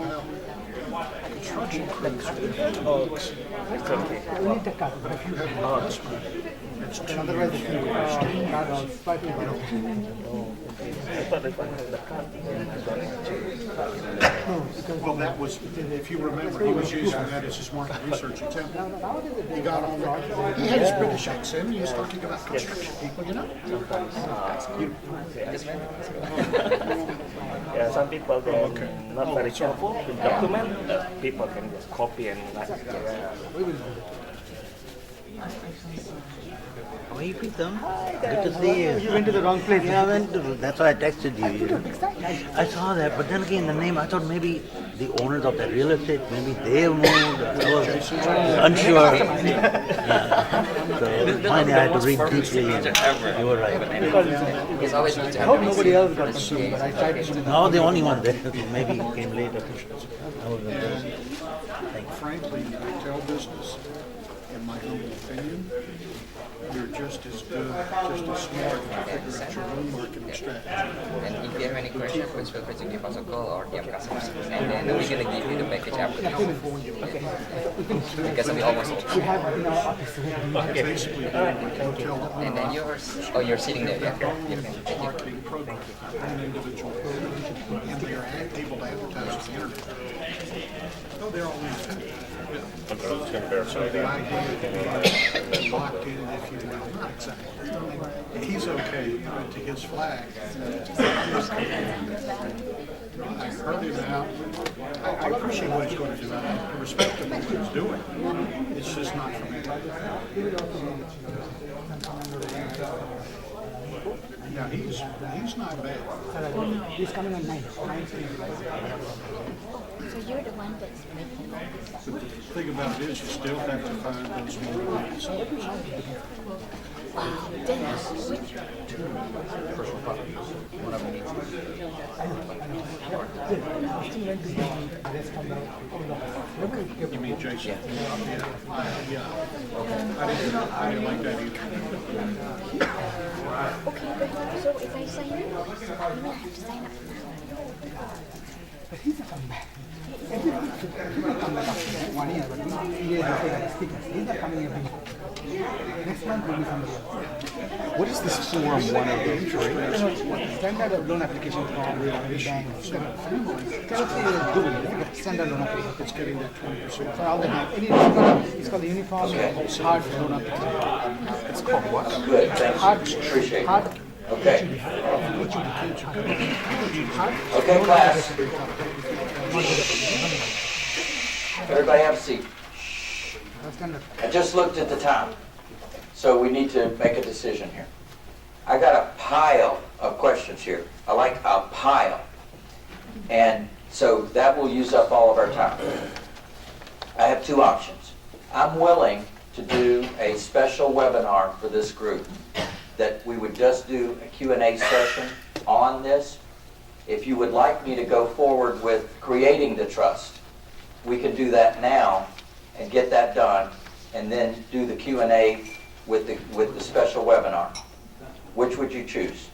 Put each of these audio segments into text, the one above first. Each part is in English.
well. Construction crews with Oh, it's okay. We need the cut, but if you Oh, it's too otherwise if you cut out slightly better. I thought if I had the card, then I don't need to. No, because well, that was, if you remember, he was using that as his market research attempt. nowadays He got on there. He had his British accent. He was talking about construction people, you know. Yeah, some people don't not very careful with document. People can just copy and like. Yeah. How are you, Pritam? Good to see you. you went to the wrong place. Yeah, I went to, that's why I texted you. I saw that, but then again, the name, I thought maybe the owners of that real estate, maybe they have moved. I was unsure. Yeah. So finally, I had to read deeply. And you were right. It's always good to I have hope a nobody else got confused, but I tried to put it No, the only one there. Maybe he came later. I was Frankly, in the retail business, in my humble opinion, you're just as good, just as smart to figure out your own marketing strategy. And if you have any questions, please feel free to give us a call or DM customer service. And then we're going to give you the package after this. Because we almost We have in our office. Basically, hotel And then yours, oh, you're sitting there, yeah. You can take it. marketing program for an individual, and they are able to advertise on the internet. Oh, they're all independent. So the idea that they're locked in, if you will, not exactly. He's okay, but to his flag, I heard him out. I appreciate what he's going to do. I respect him what he's doing. It's just not for me. Yeah, he's not bad. He's coming on 9. So you're the one that's making all this stuff. But the thing about it is, you still have to find those more sellers. Wow. Then which You mean Jason? Yeah. I didn't like that either. okay, but so if I sign up, you mean I have to sign up now? But he's a comeback. Every week he will come back after 1 year, but he is a speaker. He's not coming every week. Next month will be somebody else. What is this Form 103? Standard loan application form with the bank. Currently Google, standard loan application. It's getting that 20%. For all the bank. It's called the uniform hard loan application. It's called what? Good, thanks. Hard, Appreciate it. hard. Okay. Okay, class. Everybody have a seat. Standard. I just looked at the time, so we need to make a decision here. I got a pile of questions here. I like a pile. And so that will use up all of our time. I have two options. I'm willing to do a special webinar for this group that we would just do a Q&A session on this. If you would like me to go forward with creating the trust, we can do that now and get that done, and then do the Q&A with the special webinar. Which would you choose?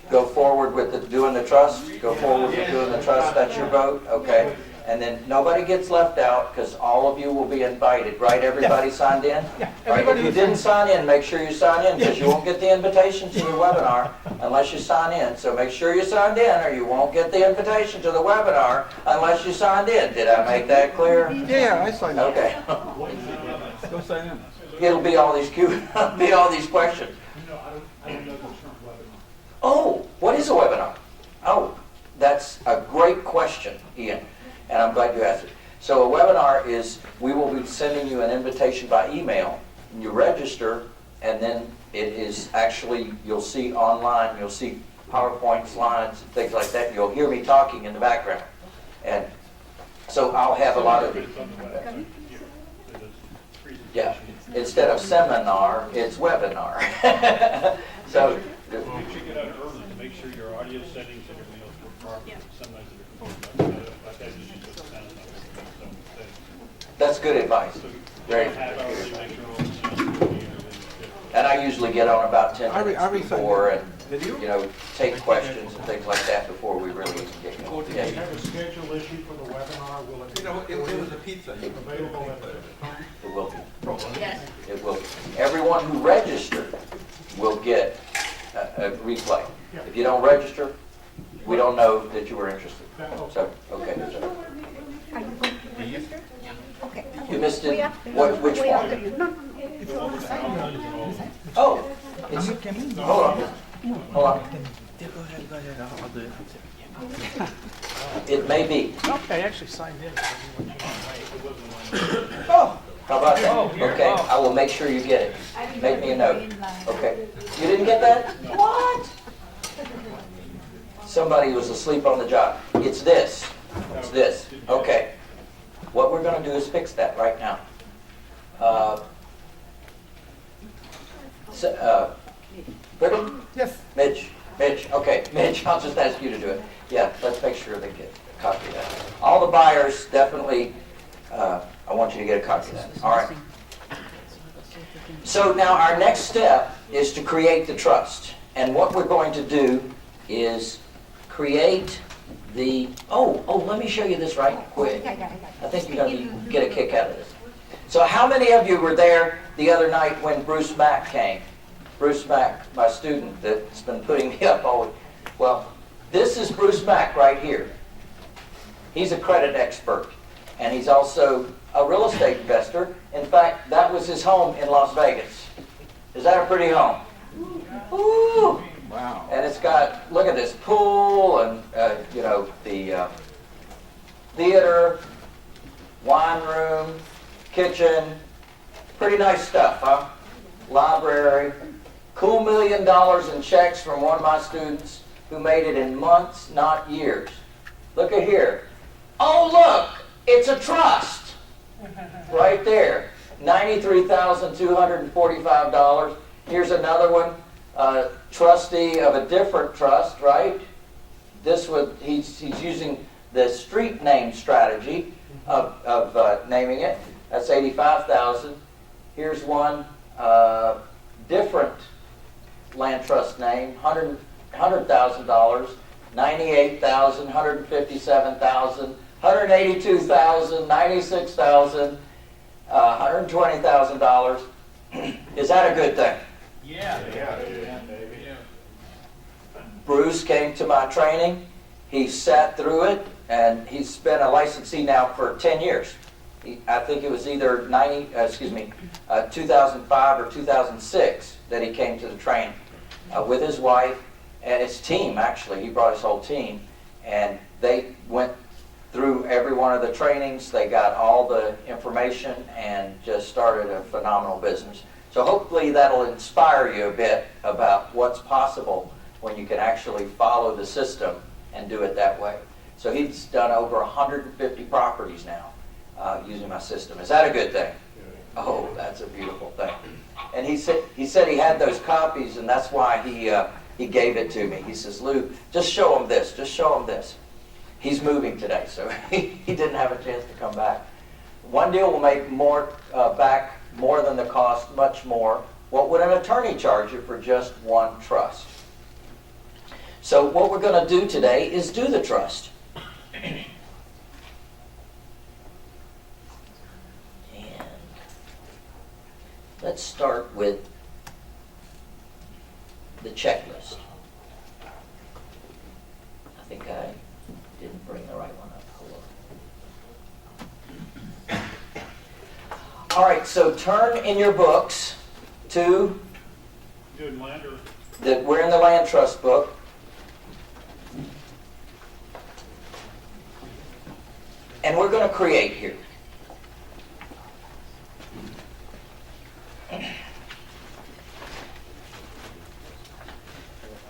Go forward with doing the trust? Go forward with doing the trust, that's your vote? Okay. And then nobody gets left out, because all of you will be invited, right? Everybody signed in? Yeah, Right, if you didn't sign in, make sure you sign in, because you won't get the invitation to your webinar unless you sign in. So make sure you signed in, or you won't get the invitation to the webinar unless you signed in. Did I make that clear? Yeah, I signed up. Okay. Go sign in. It'll be all these be all these questions. Oh, what is a webinar? Oh, that's a great question, Ian, and I'm glad you asked it. So a webinar is, we will be sending you an invitation by email. You register, and then it is actually, you'll see online, you'll see PowerPoint slides and things like that. You'll hear me talking in the background. And so I'll have a lot of the, yeah, instead of seminar, it's webinar. So, You should get out early to make sure your audio settings and everything else work properly. Sometimes like that, just use the sound. that's good advice. Very Half hour, good. make sure all the sounds are working. And I usually get on about 10 I minutes re-signed before and, Did you? take questions and things like that before we really even get going. If you have a schedule issue for the webinar, will it be? It was a pizza. Available at the time? It will be. It will be. Everyone who registered will get a replay. If you don't register, we don't know that you were interested. So, okay. So. Are you going to register? Okay. You missed We it? are- Which we are- one? No, It's on the side. Oh, it's, You came in. hold on. Hold on. Go ahead. I'll do it. It may be. Okay, I actually signed in. How about that? Okay, I will make sure you get it. Make me a note. Okay. You didn't get that? What? Somebody was asleep on the job. It's this. It's this. Okay. What we're going to do is fix that right now. Brigham? Yes. Mitch, okay, Mitch, I'll just ask you to do it. Yeah, let's make sure they get a copy of that. All the buyers, definitely, I want you to get a copy of that. All right. So now our next step is to create the trust. And what we're going to do is create the, let me show you this right quick. I think you're going to get a kick out of this. So how many of you were there the other night when Bruce Mack came? Bruce Mack, my student that's been putting me up all week. Well, this is Bruce Mack right here. He's a credit expert, and he's also a real estate investor. In fact, that was his home in Las Vegas. Is that a pretty home? Ooh. Wow. And it's got, look at this, pool and, the theater, wine room, kitchen. Pretty nice stuff, huh? Library. Cool $1 million in checks from one of my students who made it in months, not years. Look at here. Oh, look, it's a trust. Right there. $93,245. Here's another one. Trustee of a different trust, right? He's using the street name strategy of naming it. That's $85,000. Here's one different land trust name, $100,000, $98,000, $157,000, $182,000, $96,000, $120,000. Is that a good thing? Yeah. Bruce came to my training. He sat through it, and he's been a licensee now for 10 years. I think it was either 2005 or 2006 that he came to the training with his wife and his team, actually. He brought his whole team, and they went through every one of the trainings. They got all the information and just started a phenomenal business. So hopefully that'll inspire you a bit about what's possible when you can actually follow the system and do it that way. So he's done over 150 properties now using my system. Is that a good thing? Oh, that's a beautiful thing. And he said he had those copies, and that's why he gave it to me. He says, Lou, just show him this. Just show him this. He's moving today, so he didn't have a chance to come back. One deal will make more back more than the cost, much more. What would an attorney charge you for just one trust? So what we're going to do today is do the trust. And let's start with the checklist. I think I didn't bring the right one up. Hold on. All right, so turn in your books to Doing land or? we're in the land trust book. And we're going to create here.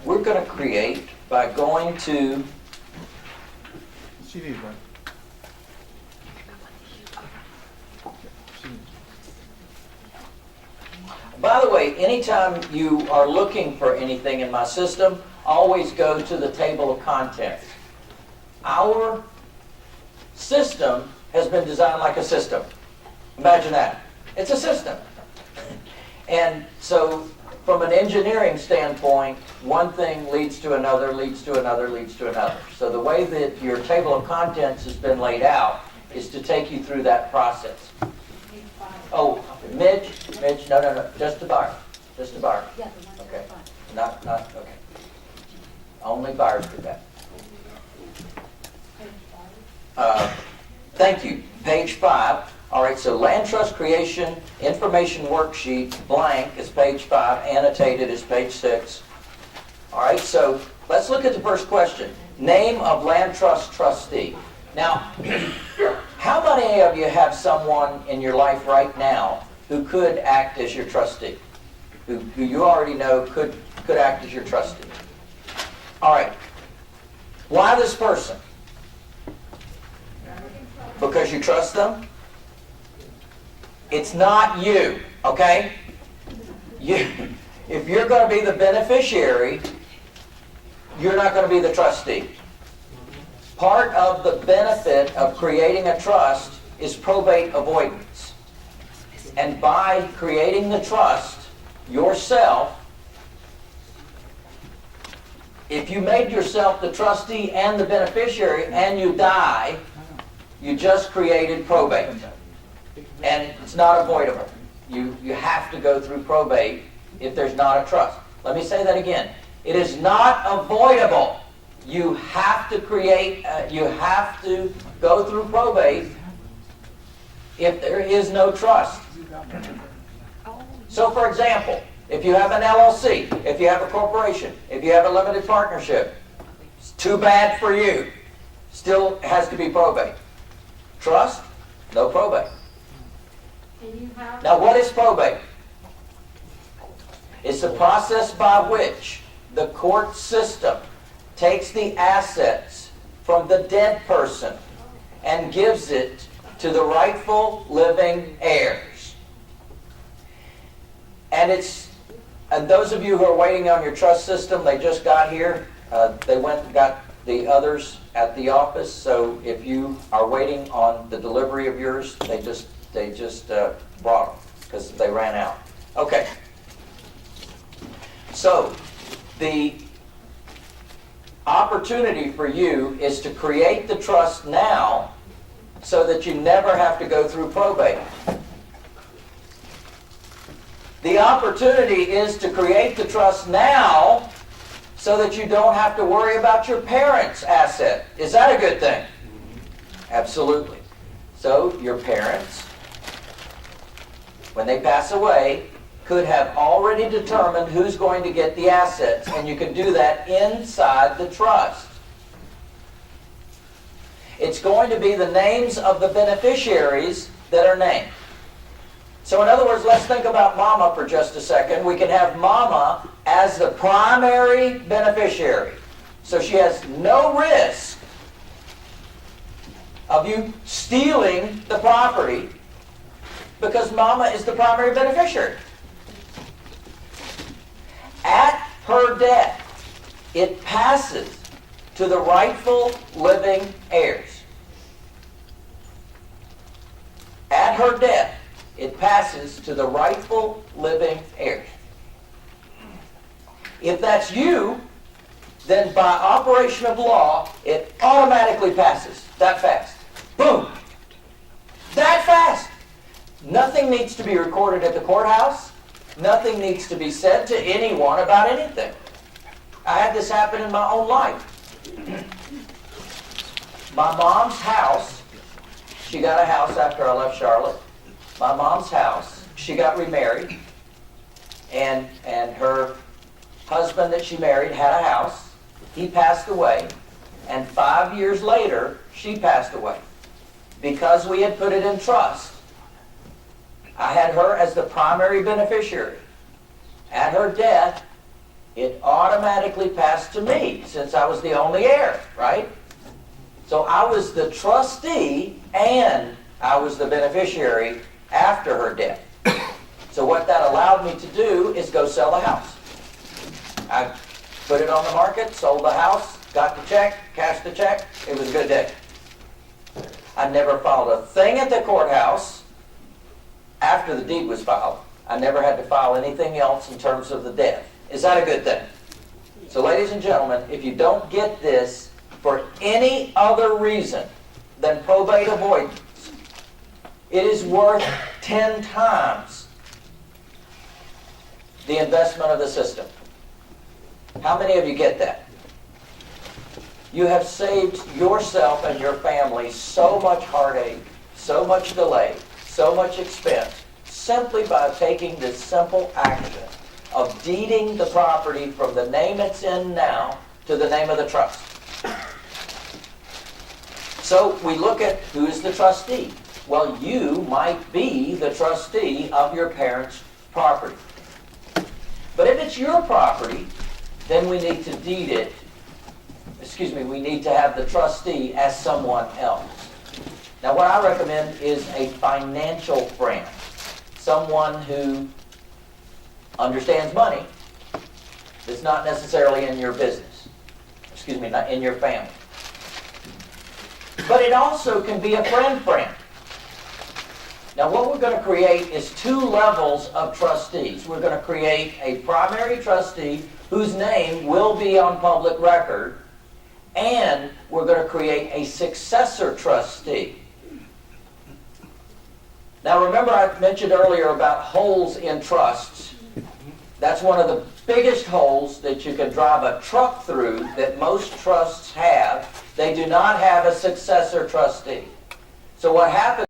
We're going to create by going to CD, bro. By the way, anytime you are looking for anything in my system, always go to the table of contents. Our system has been designed like a system. Imagine that. It's a system. And so from an engineering standpoint, one thing leads to another, leads to another, leads to another. So the way that your table of contents has been laid out is to take you through that process. Oh, Midge, no, just the buyer, just the buyer. Okay, not, okay. Only buyers do that. Thank you. Page 5. All right, so land trust creation information worksheet blank is page 5, annotated is page 6. All right, so let's look at the first question. Name of land trust trustee. Now, how many of you have someone in your life right now who could act as your trustee? Who you already know could act as your trustee? All right. Why this person? Because you trust them? It's not you, okay? If you're going to be the beneficiary, you're not going to be the trustee. Part of the benefit of creating a trust is probate avoidance. And by creating the trust yourself, if you made yourself the trustee and the beneficiary and you die, you just created probate. And it's not avoidable. You have to go through probate if there's not a trust. Let me say that again. It is not avoidable. You have to create, you have to go through probate if there is no trust. So for example, if you have an LLC, if you have a corporation, if you have a limited partnership, it's too bad for you. Still has to be probate. Trust, no probate. Now what is probate? It's the process by which the court system takes the assets from the dead person and gives it to the rightful living heirs. And those of you who are waiting on your trust system, they just got here. They went and got the others at the office. So if you are waiting on the delivery of yours, they just brought them because they ran out. Okay. So the opportunity for you is to create the trust now so that you never have to go through probate. The opportunity is to create the trust now so that you don't have to worry about your parents' asset. Is that a good thing? Absolutely. So your parents, when they pass away, could have already determined who's going to get the assets, and you can do that inside the trust. It's going to be the names of the beneficiaries that are named. So in other words, let's think about Mama for just a second. We can have Mama as the primary beneficiary. So she has no risk of you stealing the property because Mama is the primary beneficiary. At her death, it passes to the rightful living heirs. At her death, it passes to the rightful living heirs. If that's you, then by operation of law, it automatically passes that fast. Boom! That fast! Nothing needs to be recorded at the courthouse. Nothing needs to be said to anyone about anything. I had this happen in my own life. My mom's house, she got a house after I left Charlotte. My mom's house, she got remarried, and her husband that she married had a house. He passed away, and 5 years later, she passed away. Because we had put it in trust, I had her as the primary beneficiary. At her death, it automatically passed to me, since I was the only heir, right? So I was the trustee, and I was the beneficiary after her death. So what that allowed me to do is go sell the house. I put it on the market, sold the house, got the check, cashed the check. It was a good day. I never filed a thing at the courthouse after the deed was filed. I never had to file anything else in terms of the death. Is that a good thing? So ladies and gentlemen, if you don't get this for any other reason than probate avoidance, it is worth 10 times the investment of the system. How many of you get that? You have saved yourself and your family so much heartache, so much delay, so much expense, simply by taking this simple action of deeding the property from the name it's in now to the name of the trust. So we look at who is the trustee. Well, you might be the trustee of your parents' property. But if it's your property, then we need to deed it. We need to have the trustee as someone else. Now, what I recommend is a financial friend, someone who understands money, that's not necessarily in your business, not in your family. But it also can be a friend. Now, what we're going to create is 2 levels of trustees. We're going to create a primary trustee whose name will be on public record, and we're going to create a successor trustee. Now, remember I mentioned earlier about holes in trusts. That's one of the biggest holes that you can drive a truck through that most trusts have. They do not have a successor trustee. So what happens